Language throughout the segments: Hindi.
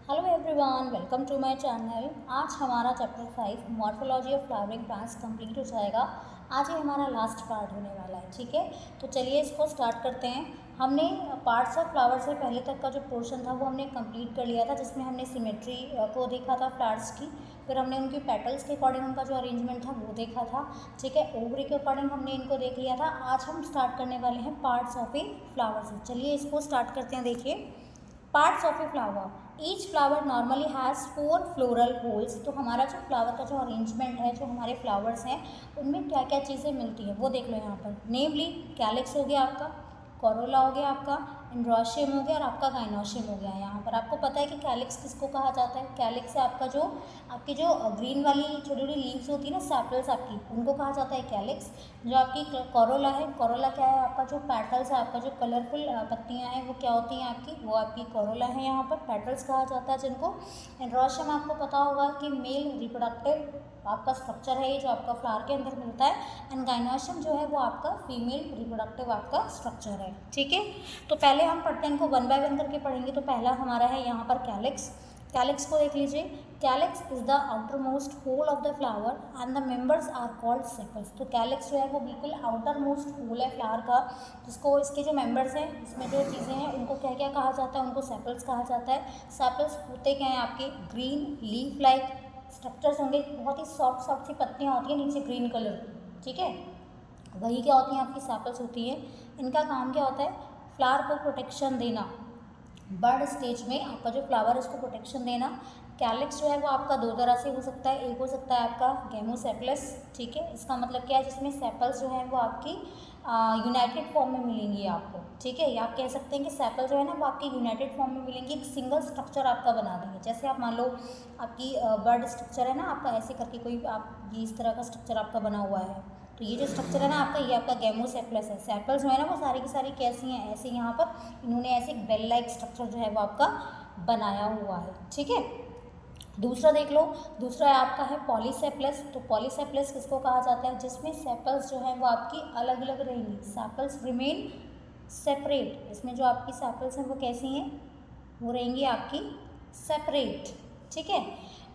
Hello everyone, welcome to my channel. आज हमारा chapter 5 morphology of flowering plants complete हो जाएगा। आज ये हमारा लास्ट पार्ट होने वाला है, ठीक है। तो चलिए इसको स्टार्ट करते हैं। हमने पार्ट्स ऑफ फ्लावर से पहले तक का जो पोर्शन था वो हमने कंप्लीट कर लिया था, जिसमें हमने सिमेट्री को देखा था फ्लावर्स की। फिर हमने उनकी पेटल्स के अकॉर्डिंग उनका जो अरेंजमेंट था वो देखा था, ठीक है। ओवरी के अकॉर्डिंग हमने इनको देख लिया था। आज हम स्टार्ट करने वाले हैं पार्ट्स ऑफ ए फ्लावर से। चलिए इसको स्टार्ट करते हैं। देखिए, parts of a flower. Each flower normally has 4 floral holes. तो हमारा जो फ्लावर का जो अरेंजमेंट है, जो हमारे फ्लावर्स हैं, उनमें क्या क्या चीज़ें मिलती हैं वो देख लो यहाँ पर। नेमली कैलिक्स हो गया आपका, कोरोला हो गया आपका, एंड्रोशियम हो गया और आपका गाइनोशियम हो गया। यहाँ पर आपको पता है कि कैलिक्स किसको कहा जाता है। कैलिक्स से आपका जो आपकी जो ग्रीन वाली छोटी छोटी लीव्स होती है ना, सेपल्स आपकी, उनको कहा जाता है कैलिक्स। जो आपकी कोरोला है, कोरोला क्या है आपका, जो पेटल्स है, आपका जो कलरफुल पत्तियां हैं वो क्या होती हैं आपकी, वो आपकी कोरोला है। यहाँ पर पेटल्स कहा जाता है जिनको। एंड्रोशियम आपको पता होगा कि मेल रिप्रोडक्टिव आपका स्ट्रक्चर है, ये जो आपका फ्लावर के अंदर मिलता है। एंड गाइनोशियम जो है वो आपका फीमेल रिप्रोडक्टिव आपका स्ट्रक्चर है, ठीक है। तो पहले हम पढ़ते हैं, इनको वन बाय वन करके पढ़ेंगे। तो पहला हमारा है यहाँ पर कैलिक्स। कैलिक्स को देख लीजिए। Calyx is the outermost whorl of the flower and the members are called sepals. तो कैलिक्स जो है वो बिल्कुल आउटर मोस्ट होल है फ्लावर का, जिसको इसके जो मेंबर्स हैं, इसमें जो चीज़ें हैं, उनको क्या क्या कहा जाता है, उनको सेपल्स कहा जाता है। सेपल्स होते क्या हैं आपके, ग्रीन लीफ लाइक स्ट्रक्चर्स होंगे। बहुत ही सॉफ्ट सॉफ्ट सी पत्तियाँ होती हैं नीचे ग्रीन कलर की, ठीक है। वही क्या होती हैं आपकी सेपल्स होती हैं। इनका काम क्या होता है, फ्लावर को प्रोटेक्शन देना। बर्ड स्टेज में आपका जो फ्लावर है उसको प्रोटेक्शन देना। कैलिक्स जो है वो आपका दो तरह से हो सकता है। एक हो सकता है आपका गेमोसेपलस, ठीक है। इसका मतलब क्या है, जिसमें सेपल्स जो है वो आपकी यूनाइटेड फॉर्म में मिलेंगी आपको, ठीक है। या आप कह सकते हैं कि सेपल जो है ना वो आपकी यूनाइटेड फॉर्म में मिलेंगी, एक सिंगल स्ट्रक्चर आपका बना देंगे। जैसे आप मान लो आपकी बर्ड स्ट्रक्चर है ना आपका, ऐसे करके कोई आप ये इस तरह का स्ट्रक्चर आपका बना हुआ है। तो ये जो स्ट्रक्चर है ना आपका, ये आपका गेमोसेपलस है। सेपल्स जो है ना वो सारी की सारी कैसी हैं, ऐसे यहाँ पर इन्होंने ऐसे एक बेल लाइक स्ट्रक्चर जो है वो आपका बनाया हुआ है, ठीक है। दूसरा देख लो, दूसरा आपका है पॉलीसेपलस। तो पॉलीसेपलस किसको कहा जाता है, जिसमें सेपल्स जो है वो आपकी अलग अलग रहेंगी। Sepals remain separate. इसमें जो आपकी सेपल्स हैं वो कैसी हैं, वो रहेंगी आपकी सेपरेट, ठीक है।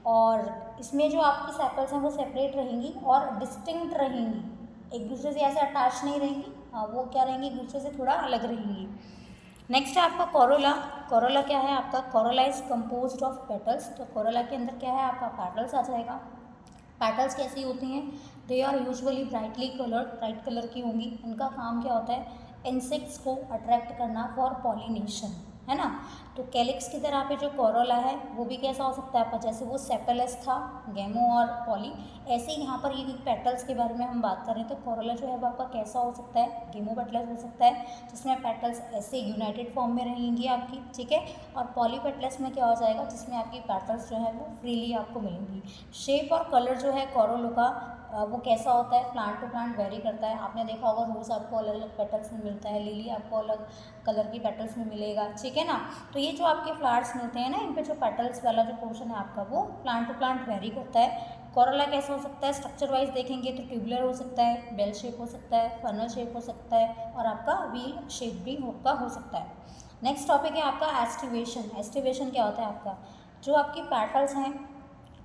और इसमें जो आपकी सेपल्स हैं वो सेपरेट रहेंगी और डिस्टिंक्ट रहेंगी, एक दूसरे से ऐसे अटैच नहीं रहेंगी। हाँ, वो क्या रहेंगी, एक दूसरे से थोड़ा अलग रहेंगी। नेक्स्ट है आपका कोरोला। कोरोला क्या है आपका, Corolla is composed of petals. तो कोरोला के अंदर क्या है आपका, पेटल्स आ जाएगा। पेटल्स कैसी होती हैं, they are usually brightly coloured, bright colour की होंगी। इनका काम क्या होता है, इंसेक्ट्स को अट्रैक्ट करना फॉर पॉलिनेशन, है ना। तो कैलिक्स की तरह पे जो कोरोला है वो भी कैसा हो सकता है आपका, जैसे वो सेपलस था, गेमो और पॉली, ऐसे ही यहाँ पर ये पेटल्स के बारे में हम बात कर रहे हैं। तो कोरोला जो है वो आपका कैसा हो सकता है, गेमो पेटल्स हो सकता है, जिसमें पेटल्स ऐसे यूनाइटेड फॉर्म में रहेंगी आपकी, ठीक है। और पॉली पेटल्स में क्या हो जाएगा, जिसमें आपकी पेटल्स जो है वो फ्रीली आपको मिलेंगी। शेप और कलर जो है कोरोलो का वो कैसा होता है, प्लांट टू प्लांट वेरी करता है। आपने देखा होगा रोज़ आपको अलग अलग पेटल्स में मिलता है, लिली आपको अलग कलर की पेटल्स में मिलेगा, ठीक है ना। तो ये जो आपके फ्लावर्स मिलते हैं ना, इन पे जो पेटल्स वाला जो पोर्शन है आपका वो प्लांट टू प्लांट वेरी करता है। कोरोला कैसा हो सकता है, स्ट्रक्चर वाइज देखेंगे तो ट्यूबुलर हो सकता है, बेल शेप हो सकता है, फनल शेप हो सकता है और आपका व्हील शेप भी आपका हो सकता है। नेक्स्ट टॉपिक है आपका एस्टिवेशन। एस्टिवेशन क्या होता है आपका, जो आपकी पेटल्स हैं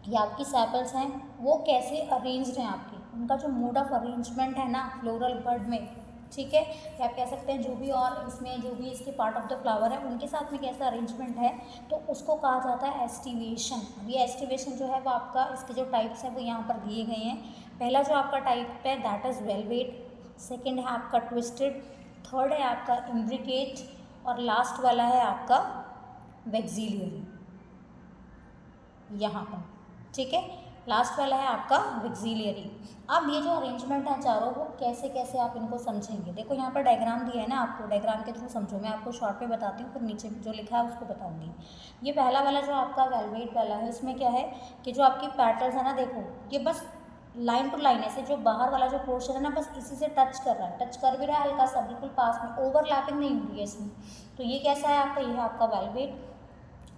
या आपकी सेपल्स हैं वो कैसे अरेंज्ड हैं आपकी, उनका जो मोड ऑफ अरेंजमेंट है ना फ्लोरल बर्ड में, ठीक है। या आप कह सकते हैं जो भी और इसमें जो भी इसके पार्ट ऑफ द फ्लावर है उनके साथ में कैसा अरेंजमेंट है, तो उसको कहा जाता है एस्टिवेशन। अब ये एस्टिवेशन जो है वो आपका, इसके जो टाइप्स हैं वो यहाँ पर दिए गए हैं। पहला जो आपका टाइप है दैट इज़ वेलवेट, सेकेंड है आपका ट्विस्टेड, थर्ड है आपका इम्ब्रिकेट और लास्ट वाला है आपका वेक्सिलियरी, यहाँ पर, ठीक है। लास्ट वाला है आपका विक्सिलियरी। अब ये जो अरेंजमेंट है चारों, वो कैसे कैसे आप इनको समझेंगे, देखो यहाँ पर डायग्राम दिया है ना आपको, डायग्राम के थ्रू समझो। मैं आपको शॉर्ट में बताती हूँ, फिर नीचे जो लिखा है उसको बताऊँगी। ये पहला वाला जो आपका वेलवेट वाला है, इसमें क्या है कि जो आपकी पैटर्न्स है ना, देखो ये बस लाइन टू लाइन ऐसे जो बाहर वाला जो पोर्शन है ना, बस इसी से टच कर रहा है, टच कर भी रहा है हल्का सा, बिल्कुल पास में, ओवरलैपिंग नहीं हो रही है इसमें। तो ये कैसा है आपका, ये है आपका वेलवेट।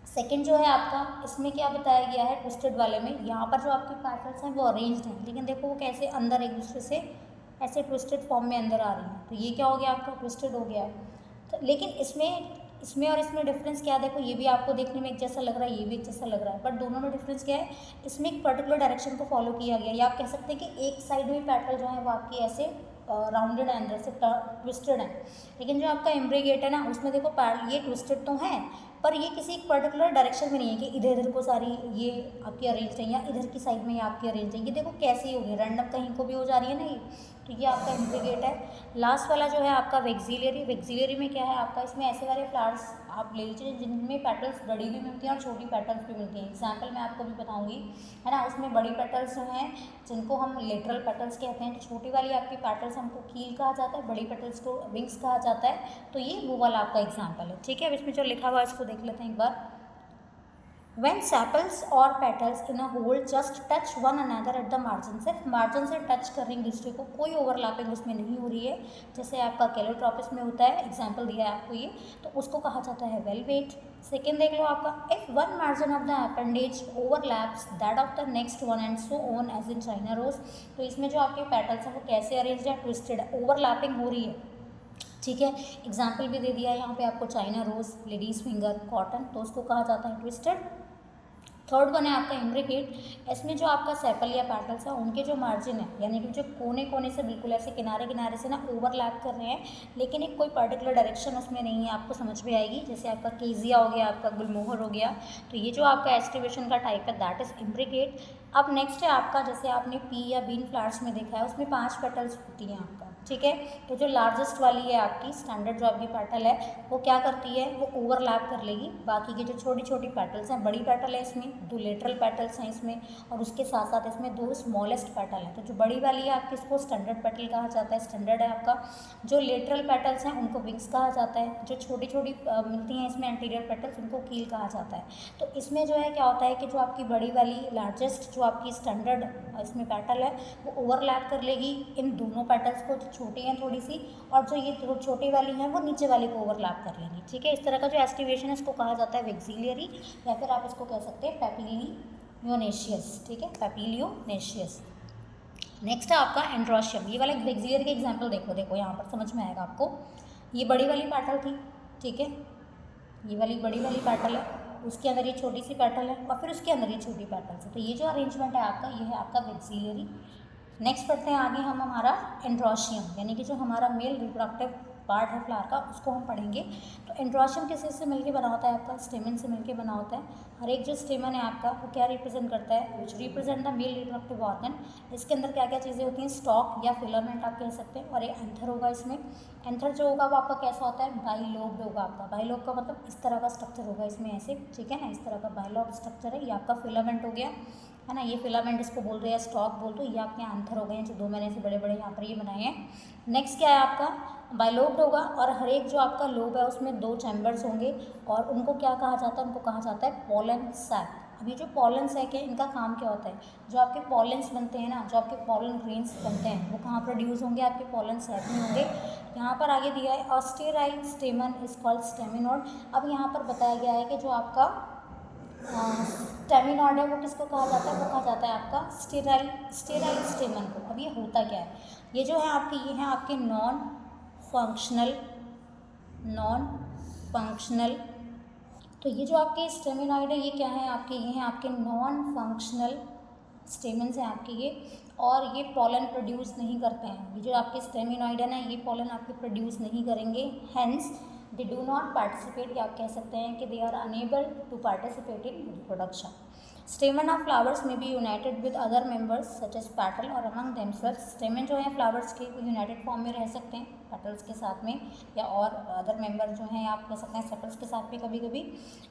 सेकंड जो है आपका, इसमें क्या बताया गया है ट्विस्टेड वाले में, यहाँ पर जो आपके पैटर्न्स हैं वो अरेंज्ड हैं, लेकिन देखो वो कैसे अंदर एक दूसरे से ऐसे ट्विस्टेड फॉर्म में अंदर आ रही हैं। तो ये क्या हो गया आपका, ट्विस्टेड हो गया। तो लेकिन इसमें इसमें और इसमें डिफरेंस क्या है, देखो ये भी आपको देखने में एक जैसा लग रहा है, ये भी एक जैसा लग रहा है, बट दोनों में डिफरेंस क्या है, इसमें एक पर्टिकुलर डायरेक्शन को फॉलो किया गया, या आप कह सकते हैं कि एक साइड में पेटल जो है वो आपकी ऐसे राउंडेड है, अंदर से ट्विस्टेड है। लेकिन जो आपका इम्ब्रीगेट है ना, उसमें देखो ये ट्विस्टेड तो है, पर ये किसी एक पर्टिकुलर डायरेक्शन में नहीं है कि इधर इधर को सारी ये आपकी अरेंज है, या इधर की साइड में ये आपकी अरेंज है। ये देखो कैसी होगी, रैंडम कहीं को भी हो जा रही है ना ये, तो ये आपका इम्ब्रीगेट है। लास्ट वाला जो है आपका वेक्सिलियरी। वेक्सिलियरी में क्या है आपका, इसमें ऐसे वाले फ्लावर्स आप ले लीजिए जिनमें पेटल्स बड़ी भी मिलती हैं और छोटी पेटल्स भी मिलती हैं। एग्जाम्पल मैं आपको भी बताऊंगी, है ना। उसमें बड़ी पेटल्स जो हैं जिनको हम लेटरल पेटल्स कहते हैं, तो छोटी वाली आपकी पेटल्स हमको कील कहा जाता है, बड़ी पेटल्स को विंग्स कहा जाता है। तो ये वो वाला आपका एग्जाम्पल है, ठीक है। अब इसमें जो लिखा हुआ है इसको देख लेते हैं एक बार। When sepals or petals in a whole just touch one another at the margin, सिर्फ मार्जिन से टच कर रही हैं दूसरे को, कोई ओवरलैपिंग उसमें नहीं हो रही है, जैसे आपका कैलोट्रोपिस में होता है, एग्जाम्पल दिया है आपको ये, तो उसको कहा जाता है वेलवेट। सेकेंड देख लो आपका, if one margin of the appendage overlaps that of the next one and so on as in China rose. तो इसमें जो आपके पेटल्स हैं वो कैसे अरेंज है, ट्विस्टेड है, ओवरलैपिंग हो रही है, ठीक है। एग्जाम्पल भी दे दिया है यहाँ पे आपको, China rose, ladies finger, cotton, तो उसको कहा जाता है ट्विस्टेड। थर्ड वन है आपका इम्ब्रिकेट। इसमें जो आपका सेपल या पेटल्स है उनके जो मार्जिन है, यानी कि जो कोने कोने से बिल्कुल ऐसे किनारे किनारे से ना ओवरलैप कर रहे हैं, लेकिन एक कोई पर्टिकुलर डायरेक्शन उसमें नहीं है, आपको समझ में आएगी। जैसे आपका केजिया हो गया, आपका गुलमोहर हो गया, तो ये जो आपका एस्टिवेशन का टाइप है दैट इज इम्ब्रिकेट। अब नेक्स्ट है आपका, जैसे आपने पी या बीन फ्लावर्स में देखा है, उसमें 5 पेटल्स होती हैं आपका, ठीक है। तो जो लार्जेस्ट वाली है आपकी स्टैंडर्ड जो आपकी पेटल है वो क्या करती है, वो ओवरलैप कर लेगी बाकी की जो छोटी छोटी पेटल्स हैं। बड़ी पेटल है इसमें, 2 लेटरल पेटल्स हैं इसमें, और उसके साथ साथ इसमें 2 स्मॉलेस्ट पेटल हैं। तो जो बड़ी वाली है आपकी, इसको स्टैंडर्ड पेटल कहा जाता है, स्टैंडर्ड है आपका। जो लेटरल पेटल्स हैं उनको विंग्स कहा जाता है। जो छोटी छोटी मिलती हैं इसमें एंटीरियर पेटल्स, उनको कील कहा जाता है। तो इसमें जो है क्या होता है कि जो आपकी बड़ी वाली लार्जेस्ट जो आपकी स्टैंडर्ड इसमें पेटल है वो ओवरलैप कर लेगी इन दोनों पेटल्स को, छोटी हैं थोड़ी सी, और जो ये छोटी वाली हैं वो नीचे वाली को ओवरलैप कर लेंगी, ठीक है। इस तरह का जो एस्टिवेशन है इसको कहा जाता है वेक्सिलियरी, या फिर आप इसको कह सकते हैं पैपिलियोनेशियस, ठीक है, पैपिलियोनेशियस। नेक्स्ट है आपका एंड्रोशियम। ये वाला वेक्सिलियरी के एग्जाम्पल देखो यहाँ पर समझ में आएगा आपको। ये बड़ी वाली पेटल थी, ठीक है, ये वाली बड़ी वाली पेटल है, उसके अंदर ये छोटी सी पेटल है, और फिर उसके अंदर ये छोटी पेटल्स है। तो ये जो अरेंजमेंट है आपका, ये है आपका वेक्सिलियरी। नेक्स्ट पढ़ते हैं आगे हम हमारा एंड्रोशियम, यानी कि जो हमारा मेल रिप्रोडक्टिव पार्ट है फ्लावर का, उसको हम पढ़ेंगे। तो एंड्रोशियम किस चीज़ से मिलके बना होता है आपका, स्टेमन से मिलके बना होता है। हर एक जो स्टेमन है आपका वो क्या रिप्रेजेंट करता है, which represent the male reproductive organ. इसके अंदर क्या क्या चीज़ें होती हैं, स्टॉक या फिलामेंट आप कह सकते हैं, और एक एंथर होगा इसमें। एंथर जो होगा वो आपका कैसा होता है, बाइलोब्ड होगा आपका। बाइलोब का मतलब इस तरह का स्ट्रक्चर होगा इसमें ऐसे, ठीक है ना, इस तरह का बाइलोब स्ट्रक्चर है। ये आपका फिलामेंट हो गया, है ना, ये फिलामेंट इसको बोल रहे हैं, स्टॉक बोल दो। ये आपके आंथर हो गए हैं जो 2 मैंने से बड़े बड़े यहाँ पर ये बनाए हैं। नेक्स्ट क्या है आपका, बाइलोब्ड होगा, और हर एक जो आपका लोब है उसमें 2 चैम्बर्स होंगे, और उनको क्या कहा जाता है, उनको कहा जाता है पॉलन सैक। अभी जो पॉलन सैक है इनका काम क्या होता है, जो आपके पॉलन्स बनते हैं ना, जो आपके पॉलन ग्रेन्स बनते हैं वो कहाँ प्रोड्यूस होंगे, आपके पॉलन सैक में होंगे। यहाँ पर आगे दिया है अस्टेराइल स्टेमन इज कॉल्ड स्टेमिनोड। अब यहाँ पर बताया गया है कि जो आपका स्टेमिनोड है वो किसको कहा जाता है, वो कहा जाता है आपका स्टेराइल स्टेमन को। अब ये होता क्या है, ये जो है आपके, ये हैं आपके नॉन फंक्शनल। तो ये जो आपके स्टेमिनॉइड है ये क्या है आपके, ये हैं आपके नॉन फंक्शनल स्टेमन्स हैं आपके ये, और ये पॉलन प्रोड्यूस नहीं करते हैं। ये जो आपके स्टेमिनॉइड है ना, ये पॉलन आपके प्रोड्यूस नहीं करेंगे, hence they do not participate, या आप कह सकते हैं कि they are unable to participate in reproduction. Stamen of flowers में be united with other members such as petal और अमंग देमसेल्व्स। स्टेमन जो है फ्लावर्स के यूनाइटेड फॉर्म में रह सकते हैं पेटल्स के साथ में, या और अदर मेंबर जो हैं आप कह सकते हैं सेपल्स के साथ में कभी कभी।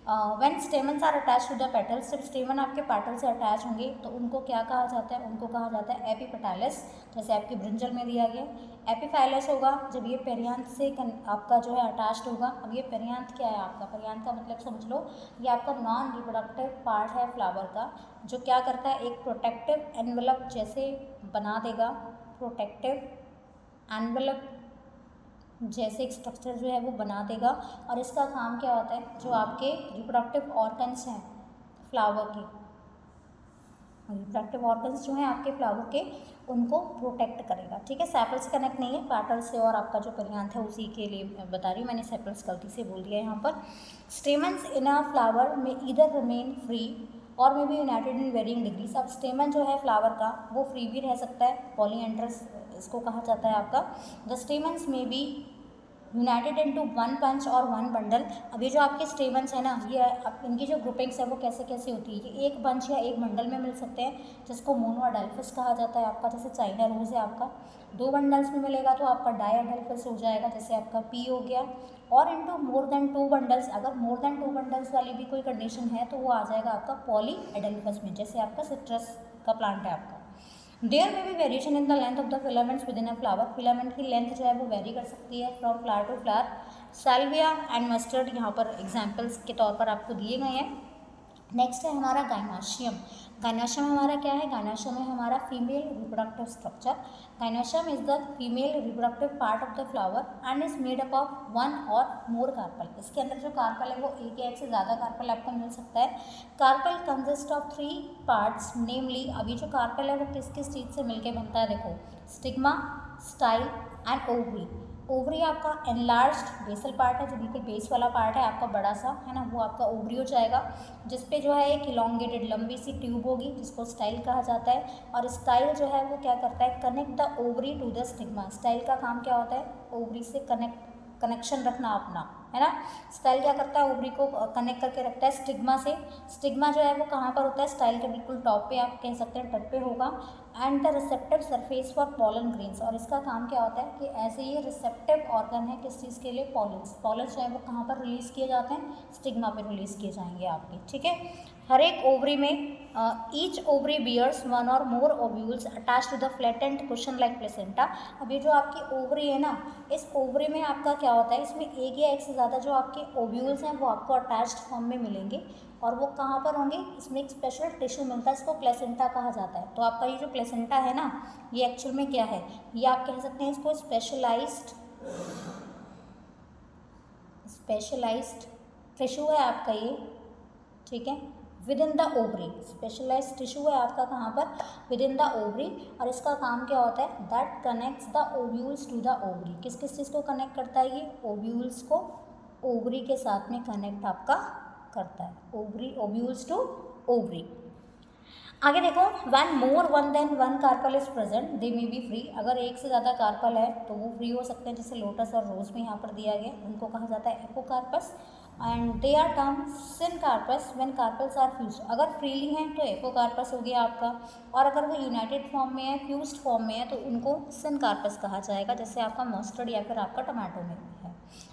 When stamens are attach to the petals, जब स्टेमन आपके पेटल से अटैच होंगे तो उनको क्या कहा जाता है, उनको कहा जाता है एपिपेटालस, जैसे आपके ब्रिंजल में दिया गया। एपिफाइलस होगा जब ये पेरियांथ से आपका जो है अटैच्ड होगा। अब ये पेरियांथ क्या है आपका, पेरियांथ का मतलब समझ लो, ये आपका नॉन रिप्रोडक्टिव पार्ट है फ्लावर का, जो क्या करता है, एक प्रोटेक्टिव एनवेलप जैसे बना देगा, प्रोटेक्टिव एनवेलप जैसे एक स्ट्रक्चर जो है वो बना देगा। और इसका काम क्या होता है, जो आपके रिप्रोडक्टिव ऑर्गन्स हैं फ्लावर के, रिप्रोडक्टिव ऑर्गन्स जो हैं आपके फ्लावर के, उनको प्रोटेक्ट करेगा, ठीक है। सेपल से कनेक्ट नहीं है, पेटल से और आपका जो पेरियांथ है उसी के लिए बता रही हूँ मैंने, सेपल्स गलती से बोल दिया यहाँ पर। स्टेमन्स इन अ फ्लावर में ईदर रिमेन फ्री और may be united in varying degrees. अब स्टेमन जो है फ्लावर का वो फ्री भी रह सकता है, पॉलीएंड्रस इसको कहा जाता है आपका। द स्टेमन्स में बी यूनाइटेड इनटू वन पंच और वन बंडल। अब ये जो आपके स्टेमन्स है ना, ये इनकी जो ग्रुपिंग्स है वो कैसे कैसे होती है, ये एक बंच या एक बंडल में मिल सकते हैं, जिसको मोनोअडेल्फस कहा जाता है आपका। जैसे चाइना रोज है आपका, 2 बंडल्स में मिलेगा तो आपका डायअडेल्फस हो जाएगा, जैसे आपका पी हो गया। और इनटू मोर देन 2 बंडल्स, अगर मोर देन 2 बंडल्स वाली भी कोई कंडीशन है तो वो आ जाएगा आपका पॉलीएडेल्फस में, जैसे आपका सिट्रस का प्लांट है आपका। देयर में भी variation in the length of the filaments within a flower. Filament की लेंथ जो है वो वेरी कर सकती है from flower to flower. Salvia and mustard यहाँ पर एग्जाम्पल्स के तौर पर आपको दिए गए हैं। नेक्स्ट है हमारा गाइनोशियम। गाइनोशियम हमारा क्या है, गाइनोशियम है हमारा female reproductive structure. Gynoecium is the female reproductive part of the flower and is made up of 1 or more carpel. इसके अंदर जो कार्पल है वो एक या एक से ज़्यादा कार्पल आपको मिल सकता है। कार्पल कंसिस्ट ऑफ 3 पार्ट्स नेमली। अभी जो कार्पल है वो किस किस चीज़ से मिलकर बनता है, देखो, stigma, style and ovary. Ovary आपका एनलार्ज्ड बेसल पार्ट है, जो बिल्कुल बेस वाला पार्ट है आपका बड़ा सा, है ना, वो आपका ओवरी हो जाएगा, जिसपे जो है एक इलोंगेटेड लंबी सी ट्यूब होगी जिसको स्टाइल कहा जाता है। और स्टाइल जो है वो क्या करता है, connect the ovary to the stigma. Style का काम क्या होता है, ओवरी से कनेक्शन रखना अपना, है ना। स्टाइल क्या करता है, ओवरी को कनेक्ट करके रखता है स्टिग्मा से। स्टिग्मा जो है वो कहाँ पर होता है, स्टाइल के बिल्कुल टॉप पे, आप कह सकते हैं टप पे होगा। And the receptive surface for pollen grains. और इसका काम क्या होता है कि ऐसे ये रिसेप्टिव ऑर्गन है किस चीज़ के लिए, पॉलन्स। पॉलन्स जो है वो कहाँ पर रिलीज़ किए जाते हैं, स्टिग्मा पे रिलीज़ किए जाएंगे आपके, ठीक है। हर एक ओवरी में each ovary bears 1 or more ovules attach to the flattened cushion like placenta. अब ये जो आपकी ओवरी है ना, इस ओवरी में आपका क्या होता है, इसमें एक या एक से ज़्यादा जो आपके ओव्यूल्स हैं वो आपको अटैच्ड फॉर्म में मिलेंगे। और वो कहाँ पर होंगे, इसमें एक स्पेशल टिश्यू मिलता है, इसको प्लेसेंटा कहा जाता है। तो आपका ये जो प्लेसेंटा है ना, ये एक्चुअल में क्या है, ये आप कह सकते हैं इसको स्पेशलाइज्ड टिश्यू है आपका ये, ठीक है, within the ovary. Specialised tissue है आपका कहाँ पर, विद इन द ओवरी। और इसका काम क्या होता है, that connects the ovules to the ovary. किस किस चीज़ को कनेक्ट करता है, ये ओव्यूल्स को ओवरी के साथ में कनेक्ट आपका करता है, ओवरी ओव्यूल्स टू ओवरी। आगे देखो, one more one then one carpel is present they may be free. अगर एक से ज़्यादा कार्पल है तो वो फ्री हो सकते हैं, जैसे लोटस और रोज में यहाँ पर दिया गया, उनको कहा जाता है apocarpous. And they are term syncarpous when carpels are fused. अगर फ्रीली हैं तो एपोकार्पस हो गया आपका, और अगर वो यूनाइटेड फॉर्म में है, फ्यूज्ड फॉर्म में है, तो उनको सिनकार्पस कहा जाएगा, जैसे आपका मस्टर्ड या फिर आपका टमाटो में है।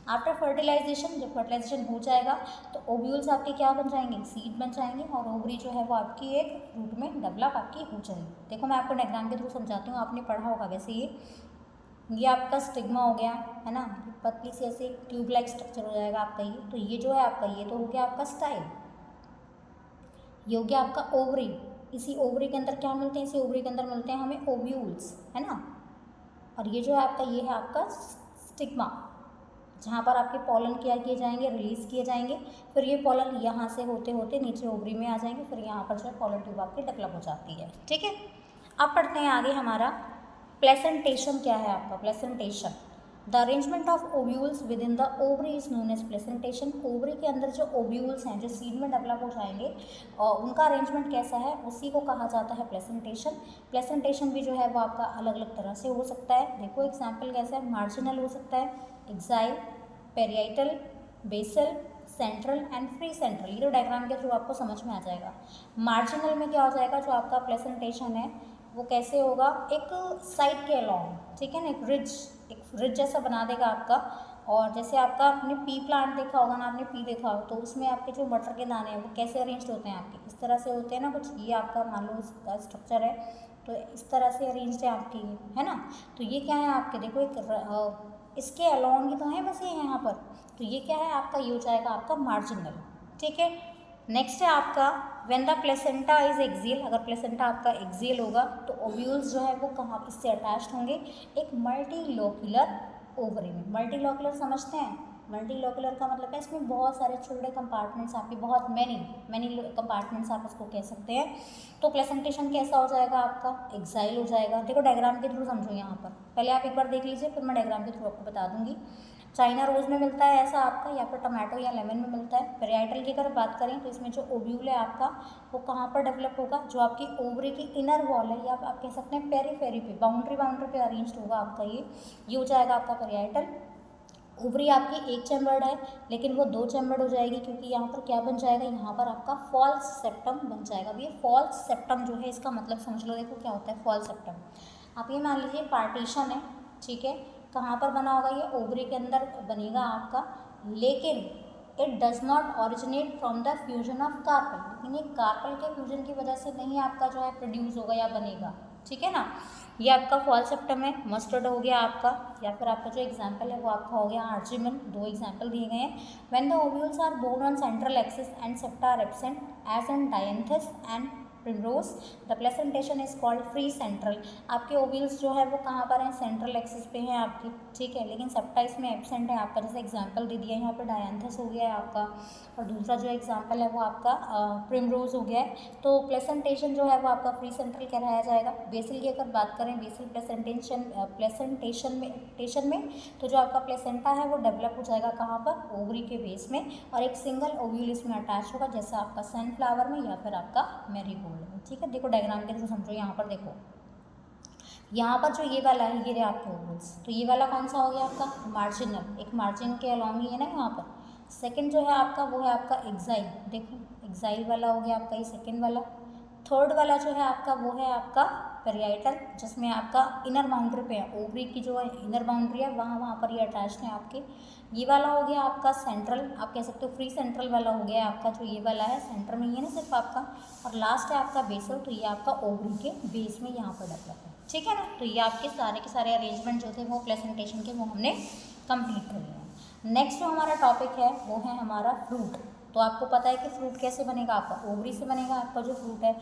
आफ्टर फर्टिलाइजेशन, जब फर्टिलाइजेशन हो जाएगा तो ओव्यूल्स आपके क्या बन जाएंगे, सीड बन जाएंगे, और ओवरी जो है वो आपकी एक रूट में डेवलप आपकी हो जाएगी। देखो मैं आपको डायग्राम के थ्रू समझाती हूँ, आपने पढ़ा होगा वैसे। ये आपका स्टिग्मा हो गया, है ना, पतली सी ऐसे ट्यूब लाइक स्ट्रक्चर हो जाएगा आपका ये। तो ये जो है आपका, ये तो हो गया आपका स्टाइल, ये हो गया आपका ओवरी। इसी ओवरी के अंदर क्या मिलते हैं, इसी ओवरी के अंदर मिलते हैं हमें ओव्यूल्स, है ना। और ये जो है आपका, ये है आपका स्टिग्मा, जहाँ पर आपके पॉलन क्या किए जाएंगे, रिलीज़ किए जाएंगे। फिर ये पॉलन यहाँ से होते होते नीचे ओवरी में आ जाएंगे, फिर यहाँ पर जो है पॉलन ट्यूब आपकी डेवलप हो जाती है, ठीक है। अब पढ़ते हैं आगे हमारा प्लेसेंटेशन क्या है आपका। Placentation, the arrangement of ovules within the ovary is known as placentation. Ovary के अंदर जो ओव्यूल्स हैं, जो सीड में डेवलप हो जाएंगे, और उनका अरेंजमेंट कैसा है, उसी को कहा जाता है प्लेसेंटेशन। प्लेसेंटेशन भी जो है वो आपका अलग अलग तरह से हो सकता है। देखो एग्जाम्पल कैसा है, मार्जिनल हो सकता है, axile, parietal, basal, central and free central. ये तो डायग्राम के थ्रू आपको समझ में आ जाएगा। मार्जिनल में क्या हो जाएगा, जो आपका प्लेसेंटेशन है वो कैसे होगा, एक साइड के अलॉन्ग, ठीक है ना, एक रिज जैसा बना देगा आपका। और जैसे आपका आपने पी प्लांट देखा होगा ना, आपने पी देखा हो, तो उसमें आपके जो मटर के दाने हैं वो कैसे अरेंज होते हैं आपके, इस तरह से होते हैं ना कुछ। ये आपका मान लो इसका स्ट्रक्चर है, तो इस तरह से अरेंज है आपकी, है ना। तो ये क्या है आपके, देखो एक इसके अलॉन्ग ही तो है बस ये यहाँ पर। तो ये क्या है आपका, ये हो जाएगा आपका मार्जिनल, ठीक है। नेक्स्ट है आपका when the placenta is axial. अगर प्लेसेंटा आपका एक्सियल होगा तो ओव्यूल्स जो है वो कहाँ इससे अटैच्ड होंगे, एक मल्टीलोक्यूलर ओवरी में। मल्टीलोक्यूलर समझते हैं, मल्टीलोकुलर का मतलब है इसमें बहुत सारे छोटे कंपार्टमेंट्स आपके, बहुत मैनी कंपार्टमेंट्स आप उसको कह सकते हैं। तो प्लेसेंटेशन कैसा हो जाएगा आपका, एक्साइल हो जाएगा। देखो डायग्राम के थ्रू समझो यहाँ पर, पहले आप एक बार देख लीजिए फिर मैं डायग्राम के थ्रू आपको बता दूंगी। चाइना रोज़ में मिलता है ऐसा आपका, या फिर टमाटो या लेमन में मिलता है। पेरियाइटल की अगर बात करें तो इसमें जो ओव्यूल है आपका वो कहाँ पर डेवलप होगा, जो आपकी ओवरी की इनर वॉल है, या आप कह सकते हैं पेरीफेरी पे, बाउंड्री पे अरेंज होगा आपका ये हो जाएगा आपका पेरियाइटल। ओवरी आपकी एक चैम्बर्ड है लेकिन वो 2 चैम्बर्ड हो जाएगी, क्योंकि यहाँ पर क्या बन जाएगा, यहाँ पर आपका फॉल्स सेप्टम बन जाएगा। अब ये फॉल्स सेप्टम जो है इसका मतलब समझ लो, देखो क्या होता है फॉल्स सेप्टम। आप ये मान लीजिए पार्टीशन है, ठीक है, कहाँ पर बना होगा, ये ओवरी के अंदर बनेगा आपका, लेकिन it does not originate from the fusion of carpel, लेकिन ये कार्पल के फ्यूजन की वजह से नहीं आपका जो है प्रोड्यूस होगा या बनेगा, ठीक है ना। ये आपका फॉल सेप्टम है, मस्टर्ड हो गया आपका, या फिर आपका जो एग्जाम्पल है वो आपका हो गया आर्जिमन। 2 एग्जाम्पल दिए गए हैं। When the ovules are borne on central axis and septa are absent as in dianthus and primrose, the placentation is called free central. आपके ओव्यूल्स जो है वो कहाँ पर हैं, सेंट्रल एक्सिस पे हैं आपकी, ठीक है, लेकिन सेप्टा इसमें एब्सेंट है आपका। जैसे एग्जांपल दे दिया यहाँ पर डायंथस हो गया है आपका, और दूसरा जो एग्जांपल है वो आपका प्रिमरोज हो गया है। तो प्लेसेंटेशन जो है वो आपका फ्री सेंट्रल कहलाया जाएगा। बेसिल की अगर बात करें, बेसिल प्लेसेंटेशन में तो जो आपका प्लेसेंटा है वो डेवलप हो जाएगा कहाँ पर, ओवरी के बेस में, और एक सिंगल ओव्यूल इसमें अटैच होगा, जैसा आपका सनफ्लावर में या फिर आपका मैरीगोल्ड में, ठीक है। देखो डायग्राम के थ्रू समझो, यहाँ पर देखो, यहाँ पर जो ये वाला है ये रहे आपके ओवल्स, तो ये वाला कौन सा हो गया आपका मार्जिनल, एक मार्जिन के अलॉन्ग ही है ना यहाँ पर। सेकंड जो है आपका वो है आपका एक्साइल, देखो एक्साइल वाला हो गया आपका ये सेकंड वाला। थर्ड वाला जो है आपका वो है आपका पेरियाइटल, जिसमें आपका इनर बाउंड्री पे है, ओवरी की जो है इनर बाउंड्री है वहाँ पर ये अटैच्ड है आपके। ये वाला हो गया आपका सेंट्रल, आप कह सकते हो फ्री सेंट्रल वाला हो गया आपका, जो ये वाला है सेंटर में ही है ना सिर्फ आपका, और लास्ट है आपका बेसल, तो ये आपका ओवरी के बेस में यहाँ पर डेवलप है, ठीक है ना। तो ये आपके सारे अरेंजमेंट जो थे वो प्लेसेंटेशन के वो हमने कंप्लीट कर लिए हैं। नेक्स्ट जो हमारा टॉपिक है वो है हमारा फ्रूट। तो आपको पता है कि फ्रूट कैसे बनेगा, आपका ओवरी से बनेगा आपका जो फ्रूट है।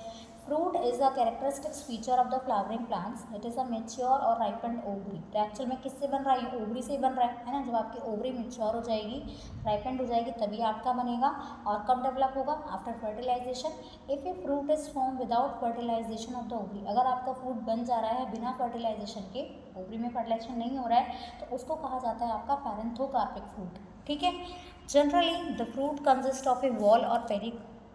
Fruit is a characteristics feature of the flowering plants, it is a mature और राइपेंड ओवरी। तो एक्चुअल में किससे बन रहा है, ये ओवरी से ही बन रहा है ना। जब आपकी ओवरी मेच्योर हो जाएगी, राइपेंड हो जाएगी, तभी आपका बनेगा। और कब डेवलप होगा, after fertilisation. If a fruit is form without fertilisation of the ovary, अगर आपका फ्रूट बन जा रहा है बिना फर्टिलाइजेशन के, ओवरी में फर्टिलाइजेशन नहीं हो रहा है, तो उसको कहा जाता है आपका पैरेंथोकार्पिक फ्रूट, ठीक है। Generally the fruit consist of A wall और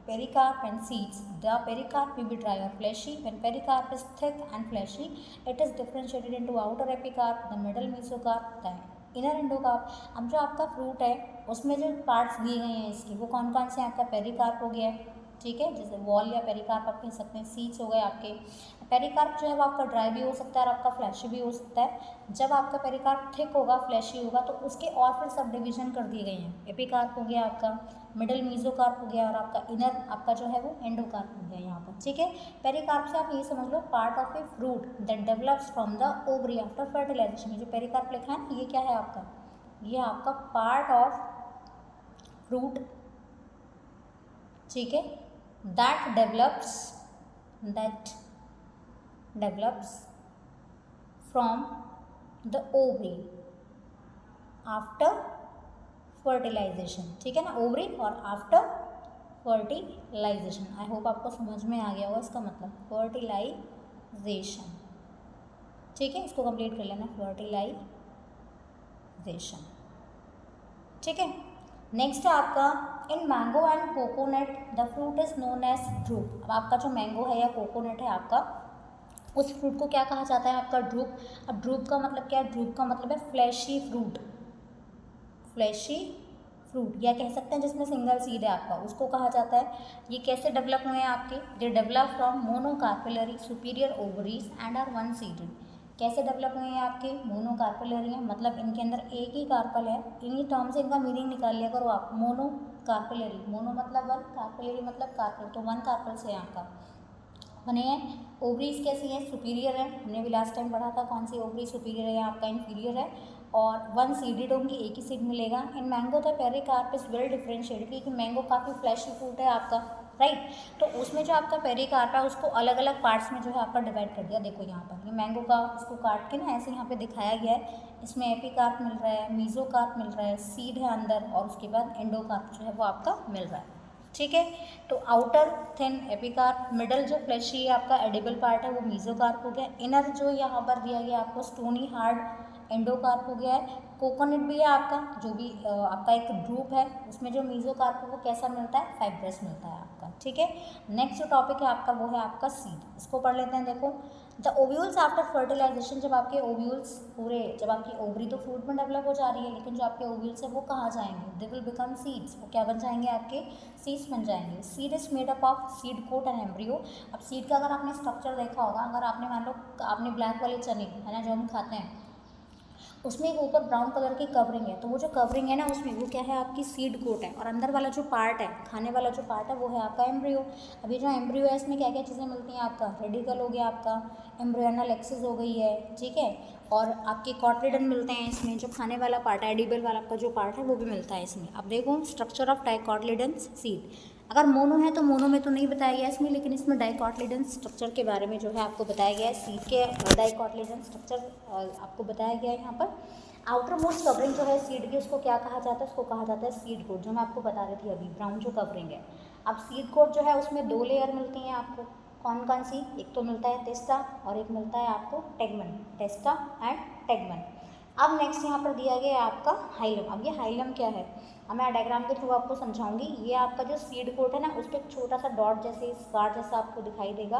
pericarp and seeds. The pericarp may be dry or fleshy. When pericarp is thick and fleshy, it is differentiated into outer epicarp, the middle mesocarp, the inner endocarp. अब जो आपका फ्रूट है उसमें जो पार्ट्स दिए गए हैं इसके, वो कौन कौन से हैं, आपका पेरिकार्प हो गया, ठीक है, जैसे वॉल या पेरिकार्प आप कह सकते हैं, सीड्स हो गए आपके। पेरिकार्प जो है वो आपका ड्राई भी हो सकता है और आपका फ्लैशी भी हो सकता है। जब आपका पेरिकार्प थिक होगा, फ्लैशी होगा, तो उसके और फिर सब डिवीजन कर दिए गए हैं। एपिकार्प हो गया आपका, मिडल मीजोकार्प हो गया, और आपका इनर आपका जो है वो एंडोकार्प हो गया यहाँ पर, ठीक है। पेरिकार्प से आप ये समझ लो, part of a fruit that develops from the ovary after fertilization. ये जो पेरिकार्प लिखा है ना, ये क्या है आपका, ये आपका पार्ट ऑफ फ्रूट, ठीक है, that develops from the ovary after fertilization, ठीक है ना, ओवरी और आफ्टर फर्टिलाइजेशन। आई होप आपको समझ में आ गया होगा इसका मतलब, फर्टिलाइजेशन, ठीक है, इसको कंप्लीट कर लेना, फर्टिलाइजेशन, ठीक है। नेक्स्ट है आपका in mango and coconut the fruit is known as drupe. अब आपका जो मैंगो है या कोकोनट है आपका, उस फ्रूट को क्या कहा जाता है, आपका ड्रूप। अब ड्रूप का मतलब क्या है, ड्रूप का मतलब है फ्लैशी फ्रूट, फ्लैशी फ्रूट, या कह सकते हैं जिसमें सिंगल सीड है आपका, उसको कहा जाता है। ये कैसे डेवलप हुए हैं आपके, they develop from monocarpellary superior ovaries and are one seeded. कैसे डेवलप हुए हैं आपके, मोनोकार्पेलरी हैं, मतलब इनके अंदर एक ही कार्पल है। इन्हीं टर्म से इनका मीनिंग निकाल लिया करो आप, मोनोकार्पेलरी, मोनो मतलब वन, कार्पेलरी मतलब कार्पल, तो वन कार्पल से आपका बने हैं। ओवरीज कैसी है, सुपीरियर है, हमने भी लास्ट टाइम पढ़ा था, कौन सी ओवरी सुपीरियर है या आपका इन्फीरियर है। और 1 सीडेड होंगी, एक ही सीड मिलेगा। In mango the pericarp is well differentiated, क्योंकि मैंगो काफ़ी फ्लैशी फ्रूट है आपका, राइट। तो उसमें जो आपका पेरिकार्प है उसको अलग अलग पार्ट्स में जो है आपका डिवाइड कर दिया। देखो यहाँ पर ये मैंगो का इसको काट के ना ऐसे यहाँ पे दिखाया गया है। इसमें एपिकार्प मिल रहा है, मीजोकार्प मिल रहा है, सीड है अंदर, और उसके बाद एंडोकार्प जो है वो आपका मिल रहा है, ठीक है। तो आउटर थिन एपिकार्प, मिडल जो फ्लैशी है आपका एडिबल पार्ट है वो मीजोकार्प हो गया। इनर जो यहाँ पर दिया गया आपको स्टोनी हार्ड एंडोकार्प हो गया है। कोकोनट भी है आपका, जो भी आपका एक ड्रूप है, उसमें जो मीजोकार्प है वो कैसा मिलता है, फाइब्रस मिलता है आपका, ठीक है। नेक्स्ट जो टॉपिक है आपका वो है आपका सीड, इसको पढ़ लेते हैं। देखो द ओव्यूल्स आफ्टर फर्टिलाइजेशन, जब आपके ओव्यूल्स पूरे, जब आपकी ओवरी तो फ्रूट में डेवलप हो जा रही है, लेकिन जो आपके ओव्यूल्स है वो कहाँ जाएंगे, दे विल बिकम सीड्स, वो क्या बन जाएंगे, आपके सीड्स बन जाएंगे। Seed is made up of seed coat and embryo. अब सीड का अगर आपने स्ट्रक्चर देखा होगा, अगर आपने मान लो आपने ब्लैक वाले चने है ना जो हम खाते हैं, उसमें एक ऊपर ब्राउन कलर की कवरिंग है, तो वो जो कवरिंग है ना उसमें वो क्या है, आपकी सीड कोट है, और अंदर वाला जो पार्ट है, खाने वाला जो पार्ट है वो है आपका एम्ब्रियो। अभी जो एम्ब्रियो है इसमें क्या क्या चीज़ें मिलती हैं, आपका रेडिकल हो गया, आपका एम्ब्रियोनल एक्सिस हो गई है, ठीक है, और आपके कॉटलिडन मिलते हैं इसमें, जो खाने वाला पार्ट है, एडिबल वाला आपका जो पार्ट है वो भी मिलता है इसमें। अब देखो स्ट्रक्चर ऑफ डाइकॉटलिडन्स सीड, अगर मोनो है तो मोनो में तो नहीं बताया गया इसमें, लेकिन इसमें डाइकॉटलिडन्स स्ट्रक्चर के बारे में जो है आपको बताया गया है। सीड के डाइकॉटलिडन्स स्ट्रक्चर आपको बताया गया है यहाँ पर। आउटर मोस्ट कवरिंग जो है सीड की, उसको क्या कहा जाता है, उसको कहा जाता है सीड कोट, जो मैं आपको बता रही थी अभी, ब्राउन जो कवरिंग है। अब सीड कोट जो है उसमें 2 लेयर मिलती हैं आपको, कौन कौन सी, एक तो मिलता है टेस्टा और एक मिलता है आपको टेगमन, टेस्टा एंड टेगमन। अब नेक्स्ट यहाँ पर दिया गया है आपका हाइलम। अब ये हाइलम क्या है, अब मैं डायग्राम के थ्रू आपको समझाऊंगी। ये आपका जो सीड कोट है ना उस पर एक छोटा सा डॉट जैसे स्कार जैसा आपको दिखाई देगा,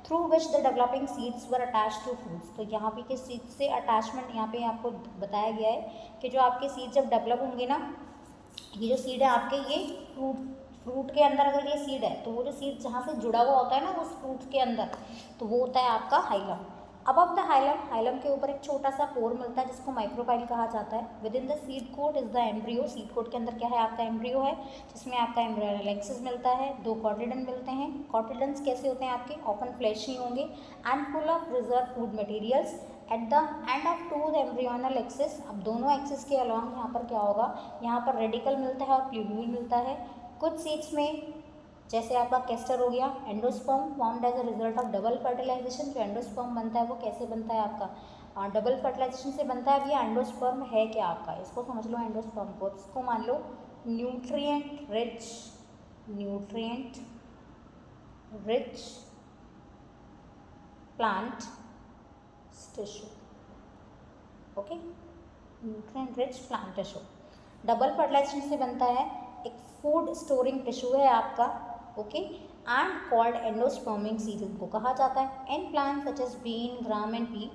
through which the developing seeds were attach to fruits. तो यहाँ पे किस सीड से अटैचमेंट यहाँ पे आपको बताया गया है कि जो आपके सीड जब डेवलप होंगे ना, ये जो सीड है आपके, ये फ्रूट के अंदर अगर ये सीड है तो वो जो सीड जहाँ से जुड़ा हुआ होता है ना उस फ्रूट के अंदर, तो वो होता है आपका हाइलम। अब ऑफ द हाइलम, हाइलम के ऊपर एक छोटा सा पोर मिलता है जिसको माइक्रोपाइल कहा जाता है। Within the seed coat is the embryo, seed coat के अंदर क्या है, आपका एम्ब्रियो है, जिसमें आपका एम्ब्रियोनल एक्सिस मिलता है, 2 कॉटिलिडन मिलते हैं। कॉटिलिडन्स कैसे होते हैं आपके, ओपन फ्लैशी होंगे and full of reserve food materials. At the end of to the embryonal axis, अब दोनों एक्सिस के अलॉन्ग यहाँ पर क्या होगा, यहाँ पर रेडिकल मिलता है और प्लूम्यूल मिलता है। कुछ सीड्स में जैसे आपका कैस्टर हो गया, endosperm formed as a result of double fertilisation. जो एंडोस्पर्म बनता है वो कैसे बनता है आपका, डबल फर्टिलाइजेशन से बनता है। अब ये एंडोस्पर्म है क्या आपका, इसको समझ लो एंडोस्पर्म को, इसको मान लो nutrient rich plant tissue, okay, nutrient rich plant tissue. Double fertilisation से बनता है, एक फूड स्टोरिंग टिश्यू है आपका, okay, and called endospermic seed को कहा जाता है। In plant such as bean, gram and pea,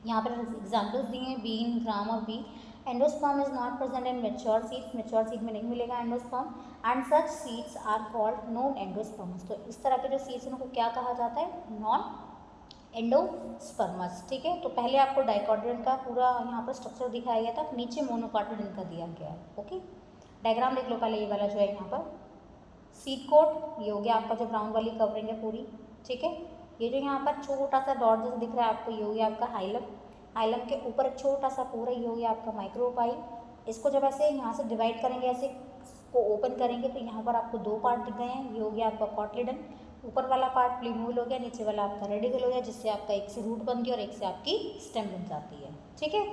यहाँ पर एग्जाम्पल्स दिए हैं बीन, ग्राम और pea. Endosperm is not present in mature seeds, mature seed में नहीं मिलेगा endosperm, and such seeds are called non endosperms. तो इस तरह के जो सीड्स उनको क्या कहा जाता है, नॉन एंडोस्पर्मस, ठीक है। तो पहले आपको डाइकॉटिलिडन का पूरा यहाँ पर स्ट्रक्चर दिखाया गया था, नीचे मोनोकॉटिलिडन का दिया गया है, ओके। डायग्राम देख लो पहले, ये वाला जो है यहाँ पर सीड कोट, ये हो गया आपका जो ब्राउन वाली कवरिंग है पूरी, ठीक है। ये जो यहाँ पर छोटा सा डॉट जैसे दिख रहा है आपको, ये हो गया आपका हाइलम, हाइलम के ऊपर एक छोटा सा पूरा ये हो गया आपका माइक्रोपाइल। इसको जब ऐसे यहाँ से डिवाइड करेंगे, ऐसे को ओपन करेंगे तो यहाँ पर आपको 2 पार्ट दिख गए हैं। ये हो गया आपका कॉटलिडन, ऊपर वाला पार्ट प्लूम्यूल हो गया, नीचे वाला आपका रेडिकल हो गया, जिससे आपका एक से रूट बनती है और एक से आपकी स्टेम बन जाती है, ठीक है।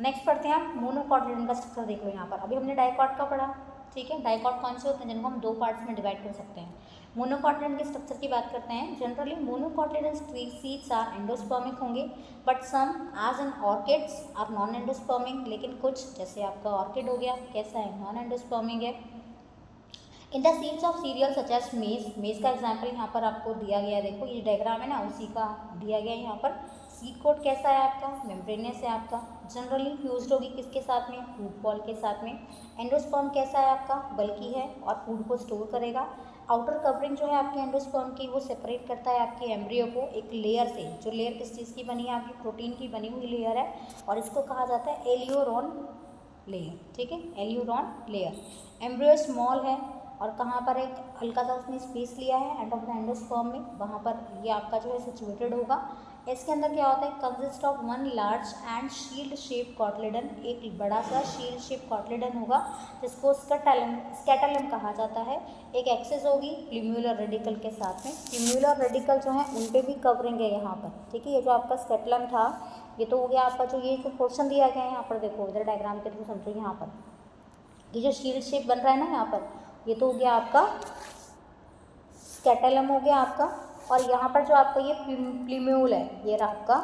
नेक्स्ट पढ़ते हैं हम मोनोकॉटिलिडन का स्ट्रक्चर। देख लो यहाँ पर, अभी हमने डाइकॉट का पढ़ा, ठीक है। डाइकॉट कौन से होते हैं, जिनको हम 2 पार्ट्स में डिवाइड कर सकते हैं। मोनोकॉटिलिडन के स्ट्रक्चर की बात करते हैं। Generally monocotyledon seeds are endospermic होंगे, but some as an orchids are non endospermic, लेकिन कुछ जैसे आपका ऑर्किड हो गया कैसा है, नॉन एंडोस्पर्मिक है। In the seeds of cereal such as maize, maize का एग्जाम्पल यहाँ पर आपको दिया गया है, देखो ये डायग्राम है ना उसी का दिया गया है यहाँ पर। सीड कोट कैसा है आपका, मेम्ब्रेनियस है आपका, जनरली यूज्ड होगी किसके साथ में, फूड बॉल के साथ में। एंडोस्पर्म कैसा है आपका, बल्की है और फूड को स्टोर करेगा। आउटर कवरिंग जो है आपके एंडोस्पर्म की, वो सेपरेट करता है आपके एम्ब्रियो को एक लेयर से, जो लेयर किस चीज़ की बनी है, आपकी प्रोटीन की बनी हुई लेयर है, और इसको कहा जाता है एलियोरॉन लेयर, ठीक है, एलियोरॉन लेयर। एम्ब्रियो स्मॉल है और कहाँ पर एक हल्का सा उसने स्पेस लिया है एंड ऑफ द एंडोस्पर्म में, वहाँ पर ये आपका जो है सिचुएटेड होगा। इसके अंदर क्या होता है, consist of one large and shield shape cotyledon, एक बड़ा सा शील्ड शेप कॉटलेडन होगा जिसको स्कैटलम कहा जाता है। एक एक्सिस होगी प्लूम्यूलर रेडिकल के साथ में, प्लूम्यूलर रेडिकल जो है उन पे भी कवरिंग है यहाँ पर, ठीक है। ये जो आपका स्कैटलम था ये तो हो गया आपका, जो ये जो पोर्शन दिया गया है यहाँ पर देखो इधर डायग्राम के थ्रू समझो, यहाँ पर ये जो शील्ड शेप बन रहा है ना यहाँ पर, ये तो हो गया आपका स्कैटलम हो गया आपका। और यहाँ पर जो आपका ये प्लूम्यूल है, ये रहा आपका,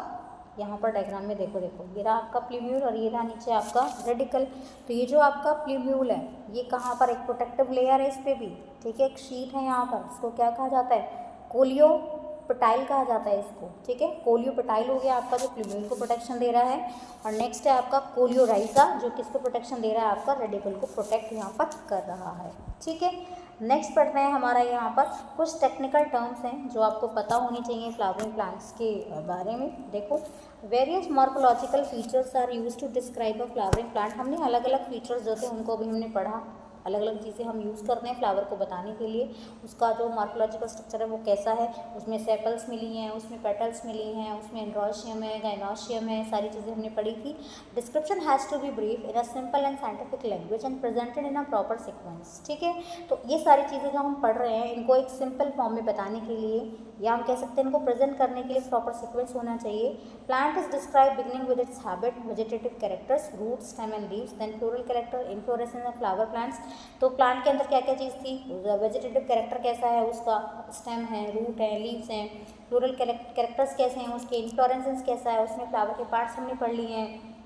यहाँ पर डायग्राम में देखो ये रहा आपका प्लूम्यूल और ये रहा नीचे आपका रेडिकल। तो ये जो आपका प्लूम्यूल है ये कहाँ पर, एक प्रोटेक्टिव लेयर है इस पर भी, ठीक है, एक शीट है यहाँ पर, इसको क्या कहा जाता है, कोलियोपेटाइल कहा जाता है इसको, ठीक है। कोलियोपेटाइल हो गया आपका जो प्लूम्यूल को प्रोटेक्शन दे रहा है, और नेक्स्ट है आपका कोलियोराइजा जो किसको प्रोटेक्शन दे रहा है, आपका रेडिकल को प्रोटेक्ट यहाँ पर कर रहा है, ठीक है। नेक्स्ट पढ़ते हैं हमारा यहाँ पर कुछ टेक्निकल टर्म्स हैं जो आपको पता होनी चाहिए फ्लावरिंग प्लांट्स के बारे में। देखो, various morphological features are use to describe a flowering plant. हमने अलग अलग फीचर्स जो थे उनको भी हमने पढ़ा, अलग अलग चीज़ें हम यूज़ करते हैं फ्लावर को बताने के लिए, उसका जो मॉर्फोलॉजिकल स्ट्रक्चर है वो कैसा है, उसमें सेपल्स मिली हैं, उसमें पेटल्स मिली हैं, उसमें एंड्रोशियम है, गाइनोशियम है, सारी चीज़ें हमने पढ़ी थी। Description has to be brief in a simple and scientific language and presented in a proper sequence, ठीक है। तो ये सारी चीज़ें जो हम पढ़ रहे हैं इनको एक सिंपल फॉर्म में बताने के लिए, या हम कह सकते हैं इनको प्रेजेंट करने के लिए प्रॉपर सीक्वेंस होना चाहिए। Plant is describe beginning with its habit, vegetative characters, root, stem and leaves, then floral character, inflorescence of flower plants. तो प्लांट के अंदर क्या क्या चीज़ थी, वेजिटेटिव कैरेक्टर कैसा है उसका, स्टेम है, रूट है, लीव्स हैं, फ्लोरल कैरेक्टर्स कैसे हैं उसके, इन्फ्लोरेसेंस कैसा है उसमें, फ्लावर के पार्ट्स हमने पढ़ लिए हैं।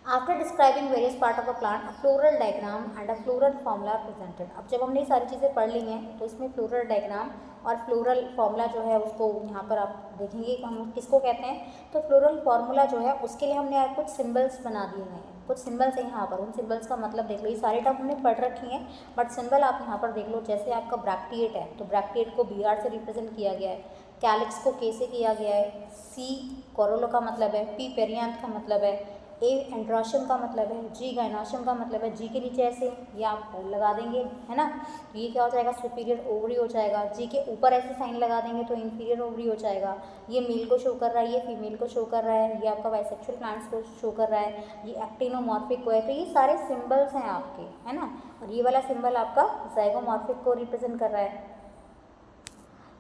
After describing various part of a plant, a floral diagram and a floral formula presented. अब जब हमने ये सारी चीज़ें पढ़ ली हैं तो इसमें फ्लोरल डायग्राम और फ्लोरल फॉर्मूला जो है उसको यहाँ पर आप देखेंगे कि हम किसको कहते हैं। तो फ्लोरल फार्मूला जो है उसके लिए हमने कुछ सिंबल्स बना दिए हैं, कुछ सिंबल्स हैं यहाँ पर, उन सिंबल्स का मतलब देख लो, ये सारी टर्म हमने पढ़ रखी हैं बट सिंबल आप यहाँ पर देख लो। जैसे आपका ब्रैक्टिएट है तो ब्रैक्टिएट को BR से रिप्रेजेंट किया गया है, कैलिक्स को K से किया गया है, C कोरोलो का मतलब है, P पेरियांथ का मतलब है, A एंड्रोशियम का मतलब है, G गाइनोशियम का मतलब है। G के नीचे ऐसे ये आप लगा देंगे, है ना, तो ये क्या हो जाएगा, सुपीरियर ओवरी हो जाएगा। G के ऊपर ऐसे साइन लगा देंगे तो इंफीरियर ओवरी हो जाएगा। ये मेल को शो कर रहा है, ये फीमेल को शो कर रहा है, ये आपका बाइसेक्सुअल प्लांट्स को शो कर रहा है, ये एक्टिनोमॉर्फिक को है। तो ये सारे सिम्बल्स हैं आपके, है ना, और ये वाला सिंबल आपका जाइगोमॉर्फिक को रिप्रेजेंट कर रहा है।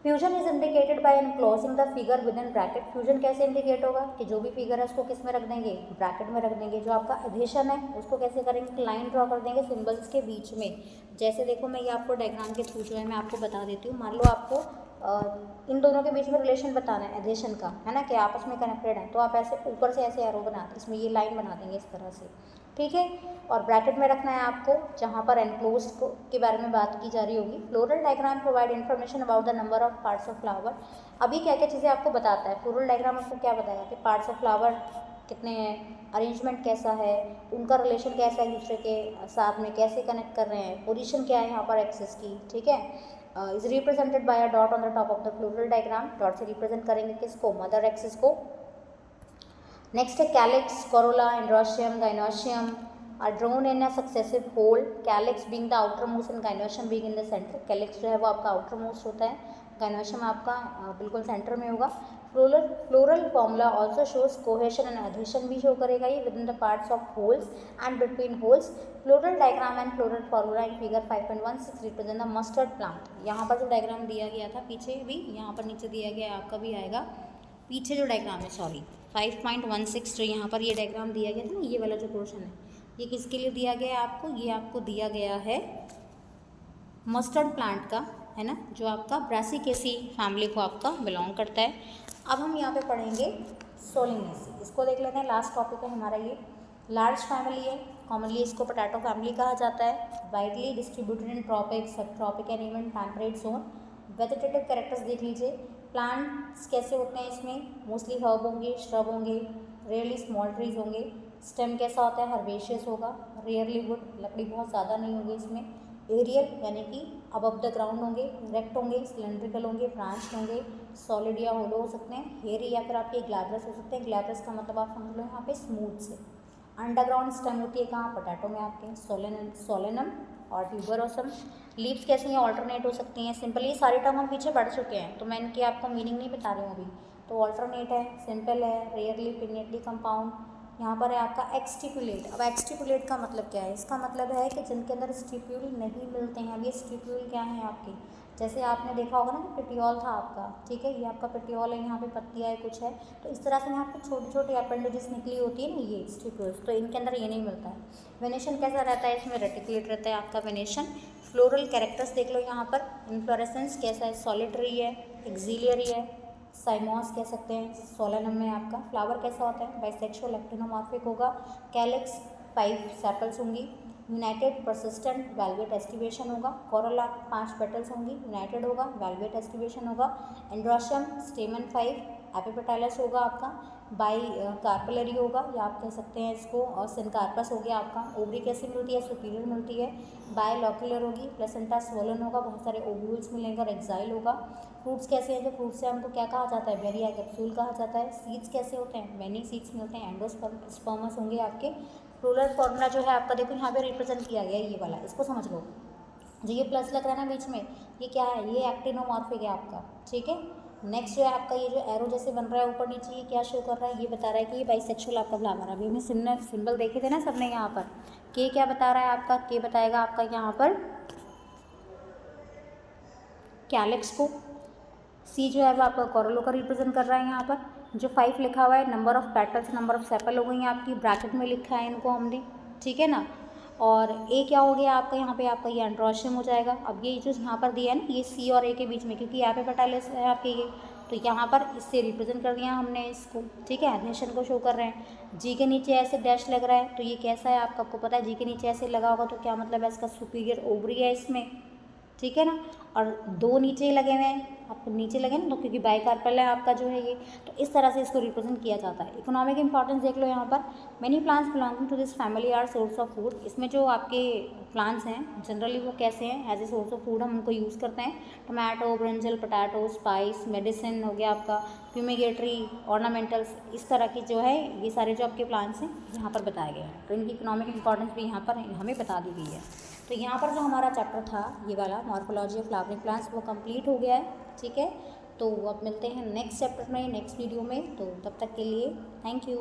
Fusion is indicated by enclosing the figure with in bracket. Fusion कैसे इंडिकेट होगा कि जो भी फिगर है उसको किस में रख देंगे, ब्रैकेट में रख देंगे। जो आपका एडिशन है उसको कैसे करेंगे, लाइन ड्रॉ कर देंगे सिंबल्स के बीच में। जैसे देखो मैं ये आपको डायग्राम के थ्रू जो है मैं आपको बता देती हूँ। मान लो आपको इन दोनों के बीच में रिलेशन बताना है एडिशन का, है ना, कि आपस में कनेक्टेड है, तो आप ऐसे ऊपर से ऐसे एरो बनाते, इसमें ये लाइन बना देंगे इस तरह से, ठीक है। और ब्रैकेट में रखना है आपको जहाँ पर एनक्लोज के बारे में बात की जा रही होगी। Floral diagram provide information about the number of parts of flower. अभी क्या क्या चीज़ें आपको बताता है फ्लोरल डायग्राम, आपको क्या बताएगा कि पार्ट्स ऑफ फ्लावर कितने हैं, अरेंजमेंट कैसा है, उनका रिलेशन कैसा है एक दूसरे के साथ में, कैसे कनेक्ट कर रहे हैं, पोजीशन क्या है यहाँ पर एक्सिस की, ठीक है। Is represented by a dot on the top of the floral diagram. Dot से रिप्रेजेंट करेंगे किसको, मदर एक्सिस को। नेक्स्ट है calyx, Corolla, androecium, gynoecium are drawn in a successive hole, calyx being the outermost and gynoecium being in the center। calyx जो है वो आपका outermost होता है, gynoecium आपका बिल्कुल सेंटर में होगा। Floral formula also shows cohesion and adhesion भी शो करेगा ये with in the parts of holes and between holes. Floral diagram and floral formula in figure 5.16 represent the mustard plant. यहाँ पर जो डायग्राम दिया गया था पीछे भी, यहाँ पर नीचे दिया गया है आपका भी आएगा, पीछे जो डायग्राम है, सॉरी 5.16 जो यहाँ पर ये डायग्राम दिया गया था ना, ये वाला जो पोर्शन है ये किसके लिए दिया गया है आपको, ये आपको दिया गया है मस्टर्ड प्लांट का, है ना, जो आपका ब्रासिकेसी फैमिली को आपका बिलोंग करता है। अब हम यहाँ पे पढ़ेंगे सोलेनेसी, इसको देख लेते हैं, लास्ट टॉपिक है हमारा ये। लार्ज फैमिली है, कॉमनली इसको पोटैटो फैमिली कहा जाता है। Widely distributed in tropic, sub tropic and even temperate zone. Vegetative characters देख लीजिए, प्लांट्स कैसे होते हैं इसमें, मोस्टली हर्ब होंगे, श्रब होंगे, रेयरली स्मॉल ट्रीज होंगे। स्टेम कैसा होता है, हर्बेशियस होगा, रेयरली वुड, लकड़ी बहुत ज़्यादा नहीं होगी इसमें। एरियल यानी कि अबव द ग्राउंड होंगे, रेक्ट होंगे, सिलेंड्रिकल होंगे, ब्रांच होंगे, सॉलिड या होलो हो सकते हैं, हेयरी या फिर आपके ग्लैब्रस हो सकते हैं। ग्लैब्रस का मतलब आप समझ लो यहाँ पे स्मूथ से। अंडरग्राउंड स्टेम होती है कहाँ, पोटैटो में आपके, सोलेनम और ट्यूबरोसम। लीव्स कैसी हैं, ऑल्टरनेट हो सकती हैं। सिंपली सारे टर्म हम पीछे बढ़ चुके हैं तो मैं इनकी आपको मीनिंग नहीं बता रही हूँ अभी, तो ऑल्टरनेट है, सिंपल है, रेयरली, पिनेटली कंपाउंड। यहाँ पर है आपका एक्सटिपुलेट। अब एक्सटिपुलेट का मतलब क्या है? इसका मतलब है कि जिनके अंदर स्टिप्यूल नहीं मिलते हैं। अब ये स्टिप्यूल क्या है आपके, जैसे आपने देखा होगा ना कि पेटियोल था आपका, ठीक है, ये आपका पेटियोल है, यहाँ पे पत्तियाँ है कुछ है, तो इस तरह से यहाँ पे छोटी छोटी अपेंडेजेस निकली होती है ना, ये स्टिप्यूल्स, तो इनके अंदर ये नहीं मिलता है। वेनेशन कैसा रहता है? इसमें रेटिकुलेट रहता है आपका वेनेशन। फ्लोरल कैरेक्टर्स देख लो यहाँ पर। इन्फ्लोरेसेंस कैसा है? सॉलिटरी है, एक्सिलियरी है, साइमोस कह सकते हैं, सोलेनम में आपका। फ्लावर कैसा होता है? बाइसेक्सुअल एक्टिनोमॉर्फिक होगा। कैलिक्स 5 सेपल्स होंगी। यूनाइटेड परसिस्टेंट वेलवेट एस्टिवेशन होगा। कोरोला 5 पेटल्स होंगी, यूनाइटेड होगा, वेलवेट एस्टिवेशन होगा। एंड्रोशियम स्टेमन 5, एपिपेटाइलस होगा आपका। बाई कार्पेलरी होगा, या आप कह सकते हैं इसको, और सिनकार्पस हो गया आपका। ओवरी कैसी मिलती है? सुपीरियर मिलती है। बायलॉक्यूलर होगी, प्लेसेंटा स्वोलन होगा, बहुत सारे ओव्यूल्स मिलेंगे और एक्साइल होगा। फ्रूट्स कैसे हैं? जो फ्रूट्स से हमको क्या कहा जाता है? बेरिया कैप्सूल कहा जाता है। सीड्स कैसे होते हैं? मैनी सीड्स मिलते हैं, एंडोस्पर्मस होंगे आपके। रूरल फॉर्मूला जो है आपका देखो यहाँ पे रिप्रेजेंट किया गया है, ये वाला, इसको समझ लो। जो ये प्लस लग रहा है ना बीच में, ये क्या है? ये एक्टिनोमॉर्फिक है आपका, ठीक है। नेक्स्ट जो है आपका ये जो एरो जैसे बन रहा है ऊपर नीचे, ये क्या शो कर रहा है? ये बता रहा है कि ये बाइसेक्सुअल आपका फ्लावर। अभी हमने सिंबल देखे थे ना सबने यहाँ पर। के क्या बता रहा है आपका? के बताएगा आपका यहाँ पर कैलिक्स को। सी जो है वो आपका कोरोलो का रिप्रेजेंट कर रहा है यहाँ पर। जो 5 लिखा हुआ है, number of petals, number of sepal हो गई हैं आपकी, ब्रैकेट में लिखा है इनको हमने, ठीक है ना। और ए क्या हो गया आपका यहाँ पे? आपका ये एंड्रोशियम हो जाएगा। अब ये जो यहाँ पर दिया है ना, ये सी और ए के बीच में, क्योंकि यहाँ पे पेटाइलस है आपके ये, तो यहाँ पर इससे रिप्रेजेंट कर दिया हमने इसको, ठीक है, नेशन को शो कर रहे हैं। जी के नीचे ऐसे डैश लग रहा है, तो ये कैसा है आपको पता है? जी के नीचे ऐसे लगा होगा तो क्या मतलब है इसका? सुपीरियर ओवरी है इसमें, ठीक है ना। और 2 नीचे लगे हुए हैं, आपको नीचे लगे ना, तो क्योंकि बाइकार्पल है आपका जो है ये, तो इस तरह से इसको रिप्रेजेंट किया जाता है। इकोनॉमिक इंपॉर्टेंस देख लो यहाँ पर। Many plants belonging to this family are source of food. इसमें जो आपके प्लांट्स हैं जनरली वो कैसे हैं? As a source of food हम उनको यूज़ करते हैं। Tomato, brinjal, potato, spice, medicine हो गया आपका, फ्यूमिगेटरी, ऑर्नामेंटल्स, इस तरह की जो है ये सारे जो आपके प्लांट्स हैं यहाँ पर बताए गए हैं। तो इनकी इकोनॉमिक इंपॉर्टेंस भी यहाँ पर हमें बता दी गई है। तो यहाँ पर जो हमारा चैप्टर था ये वाला मॉर्फोलॉजी ऑफ फ्लावरिंग प्लांट्स, वो कंप्लीट हो गया है, ठीक है। तो अब मिलते हैं नेक्स्ट चैप्टर में, नेक्स्ट वीडियो में। तो तब तक के लिए थैंक यू।